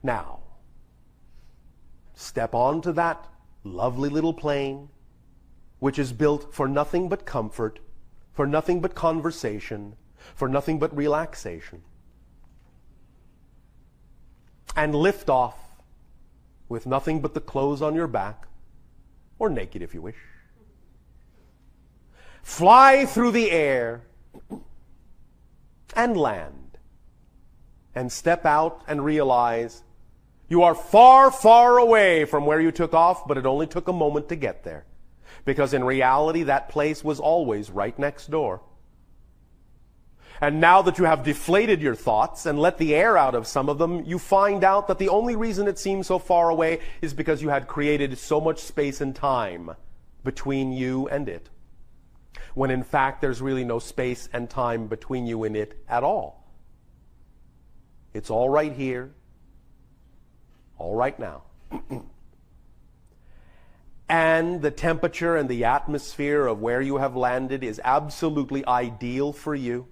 Now, step onto that lovely little plane, which is built for nothing but comfort, for nothing but conversation, for nothing but relaxation. And lift off with nothing but the clothes on your back, or naked if you wish. Fly through the air and land. And step out and realize you are far, far away from where you took off, but it only took a moment to get there. Because in reality, that place was always right next door. And now that you have deflated your thoughts and let the air out of some of them, you find out that the only reason it seems so far away is because you had created so much space and time between you and it. When in fact, there's really no space and time between you and it at all. It's all right here, all right now. And the temperature and the atmosphere of where you have landed is absolutely ideal for you.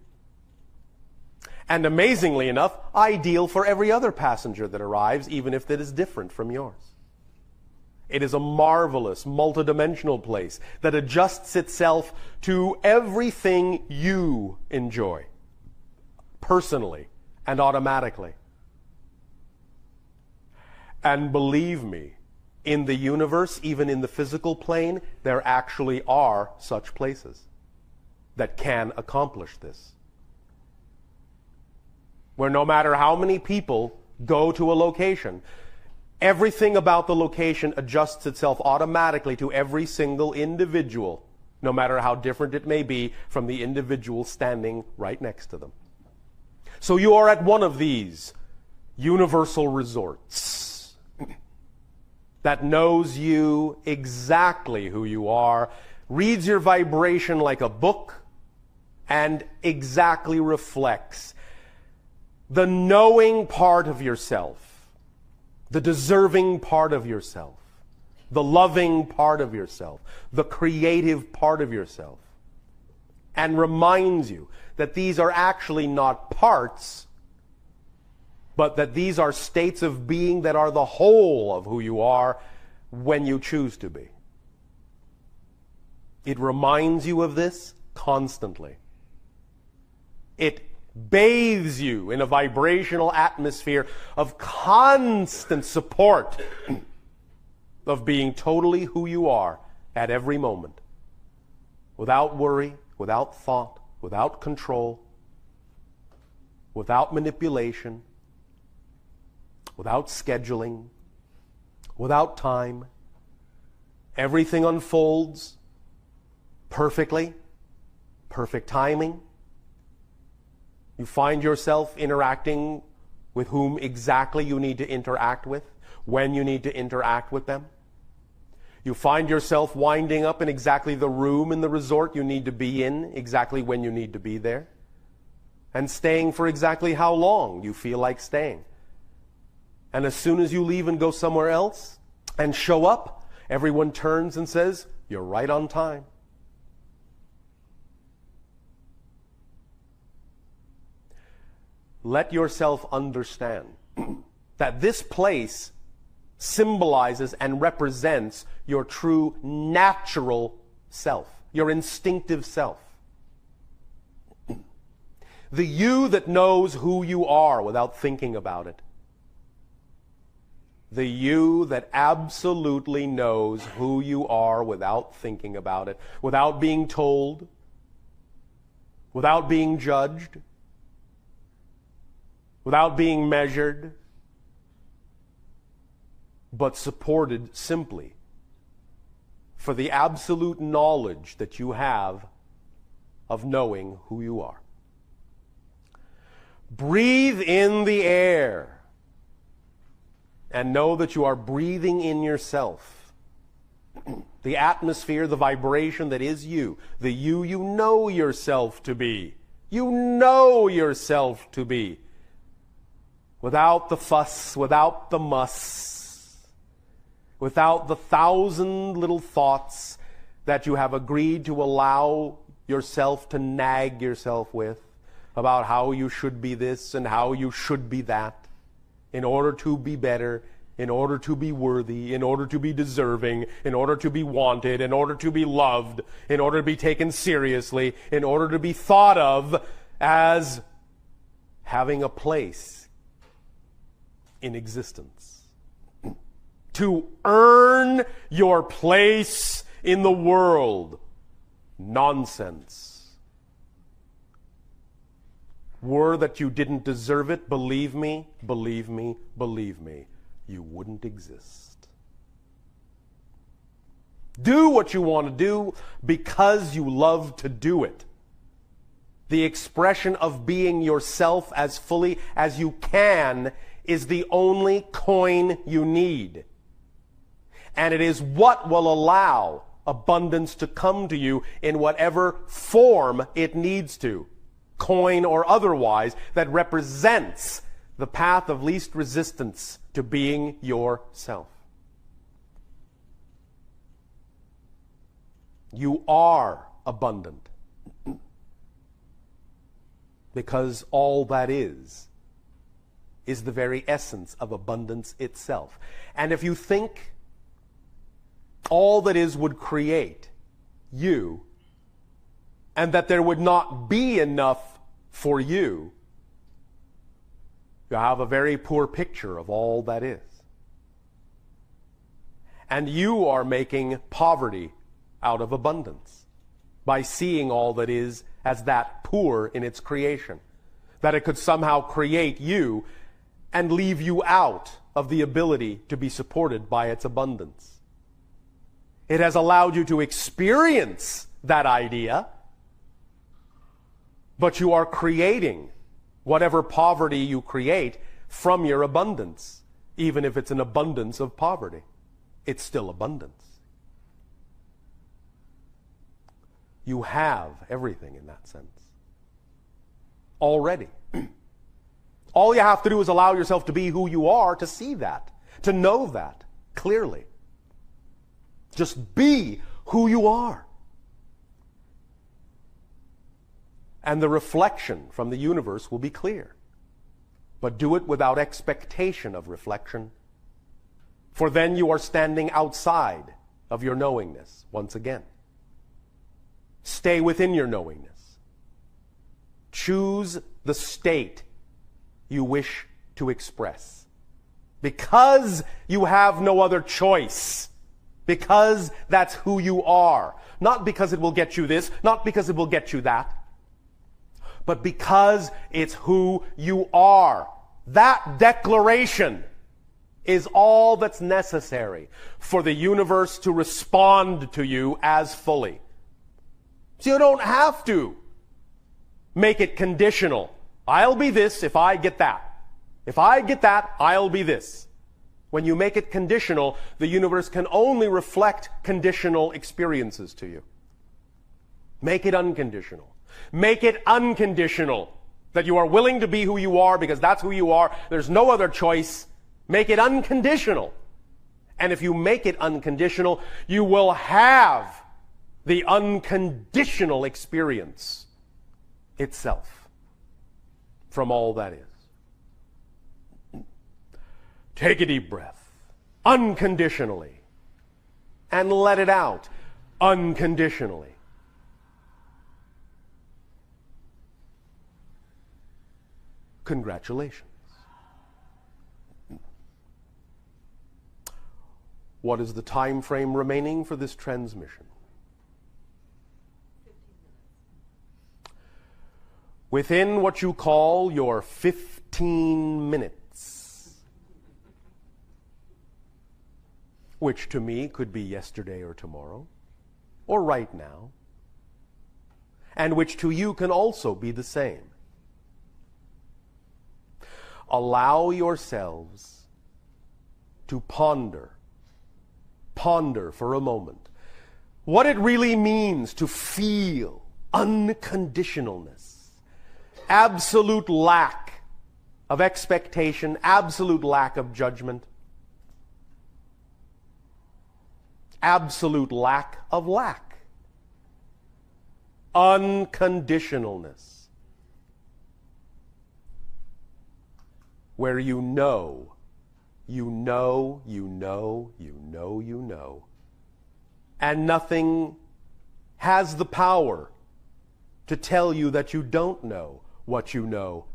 And amazingly enough, ideal for every other passenger that arrives, even if it is different from yours. It is a marvelous, multidimensional place that adjusts itself to everything you enjoy, personally and automatically. And believe me, in the universe, even in the physical plane, there actually are such places that can accomplish this. Where no matter how many people go to a location, everything about the location adjusts itself automatically to every single individual, no matter how different it may be from the individual standing right next to them. So you are at one of these universal resorts that knows you exactly who you are, reads your vibration like a book, and exactly reflects the knowing part of yourself, the deserving part of yourself, the loving part of yourself, the creative part of yourself, and reminds you that these are actually not parts, but that these are states of being that are the whole of who you are when you choose to be. It reminds you of this constantly. It bathes you in a vibrational atmosphere of constant support of being totally who you are at every moment, without worry, without thought, without control, without manipulation, without scheduling, without time. Everything unfolds perfectly, perfect timing. You find yourself interacting with whom exactly you need to interact with, when you need to interact with them. You find yourself winding up in exactly the room in the resort you need to be in, exactly when you need to be there, and staying for exactly how long you feel like staying. And as soon as you leave and go somewhere else and show up, everyone turns and says, "You're right on time." Let yourself understand that this place symbolizes and represents your true natural self, your instinctive self. The you that knows who you are without thinking about it. The you that absolutely knows who you are without thinking about it, without being told, without being judged, without being measured, but supported simply for the absolute knowledge that you have of knowing who you are. Breathe in the air and know that you are breathing in yourself. The atmosphere, the vibration that is you, the you know yourself to be. You know yourself to be. Without the fuss, without the muss, without the 1,000 little thoughts that you have agreed to allow yourself to nag yourself with about how you should be this and how you should be that. in order to be better, in order to be worthy, in order to be deserving, in order to be wanted, in order to be loved, in order to be taken seriously, in order to be thought of as having a place in existence. To earn your place in the world. Nonsense. Were that you didn't deserve it, believe me, believe me, believe me, you wouldn't exist. Do what you want to do because you love to do it. The expression of being yourself as fully as you can is the only coin you need. And it is what will allow abundance to come to you in whatever form it needs to, coin or otherwise, that represents the path of least resistance to being yourself. You are abundant because all that is the very essence of abundance itself. And if you think all that is would create you, and that there would not be enough for you, you have a very poor picture of all that is. And you are making poverty out of abundance by seeing all that is as that poor in its creation, that it could somehow create you and leave you out of the ability to be supported by its abundance. It has allowed you to experience that idea, but you are creating whatever poverty you create from your abundance. Even if it's an abundance of poverty, it's still abundance. You have everything in that sense already. All you have to do is allow yourself to be who you are, to see that, to know that clearly. Just be who you are. And the reflection from the universe will be clear. But do it without expectation of reflection, for then you are standing outside of your knowingness once again. Stay within your knowingness. Choose the state you wish to express, because you have no other choice, because that's who you are. Not because it will get you this, not because it will get you that, but because it's who you are. That declaration is all that's necessary for the universe to respond to you as fully. So you don't have to make it conditional. I'll be this if I get that. If I get that, I'll be this. When you make it conditional, the universe can only reflect conditional experiences to you. Make it unconditional. Make it unconditional. That you are willing to be who you are because that's who you are. There's no other choice. Make it unconditional. And if you make it unconditional, you will have the unconditional experience itself from all that is. Take a deep breath, unconditionally, and let it out unconditionally. Congratulations. What is the time frame remaining for this transmission? 15 minutes. Within what you call your 15 minutes, which to me could be yesterday or tomorrow, or right now, and which to you can also be the same. Allow yourselves to ponder for a moment what it really means to feel unconditionalness, absolute lack of expectation, absolute lack of judgment, absolute lack of lack, unconditionalness. where you know, and nothing has the power to tell you that you don't know what you know.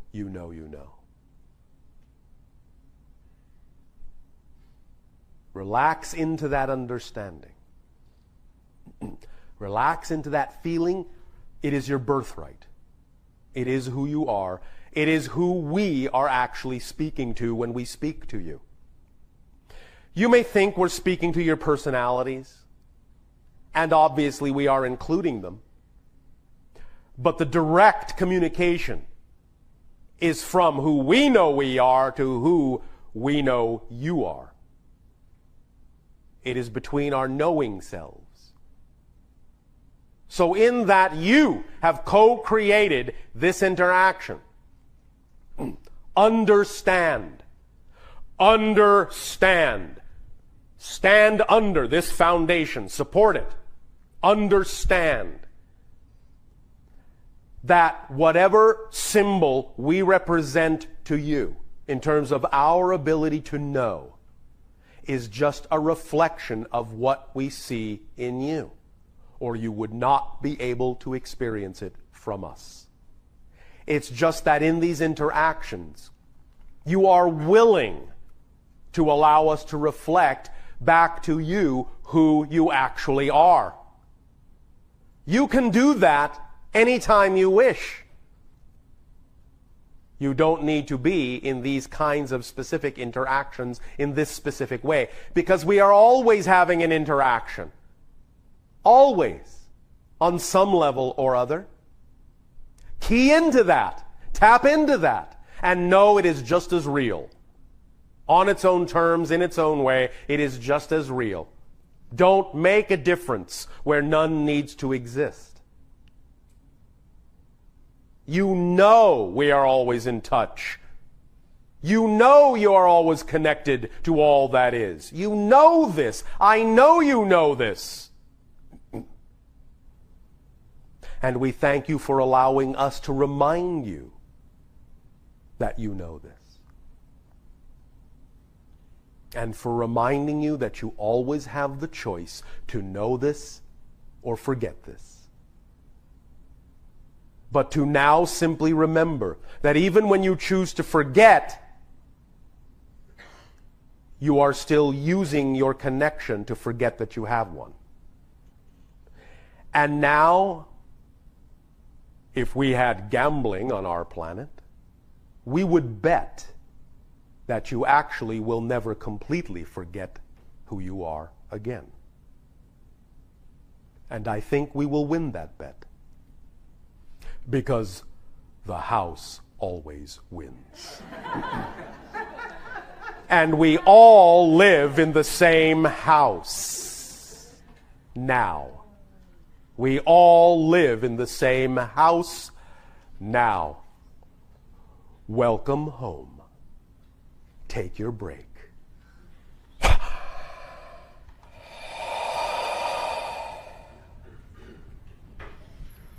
Relax into that understanding. Relax into that feeling. It is your birthright. It is who you are. It is who we are actually speaking to when we speak to you. You may think we're speaking to your personalities, and obviously we are including them. But the direct communication is from who we know we are to who we know you are. It is between our knowing selves. So in that you have co-created this interaction. Understand. Understand. Stand under this foundation. Support it. Understand that whatever symbol we represent to you in terms of our ability to know is just a reflection of what we see in you, or you would not be able to experience it from us. It's just that in these interactions, you are willing to allow us to reflect back to you who you actually are. You can do that anytime you wish. You don't need to be in these kinds of specific interactions in this specific way, because we are always having an interaction. Always. On some level or other. Key into that. Tap into that. And know it is just as real. On its own terms, in its own way, it is just as real. Don't make a difference where none needs to exist. You know we are always in touch. You know you are always connected to all that is. You know this. I know you know this. And we thank you for allowing us to remind you that you know this. And for reminding you that you always have the choice to know this or forget this. But to now simply remember that even when you choose to forget, you are still using your connection to forget that you have one. And now, if we had gambling on our planet, we would bet that you actually will never completely forget who you are again. And I think we will win that bet. Because the house always wins. And we all live in the same house. Now. We all live in the same house now. Welcome home. Take your break.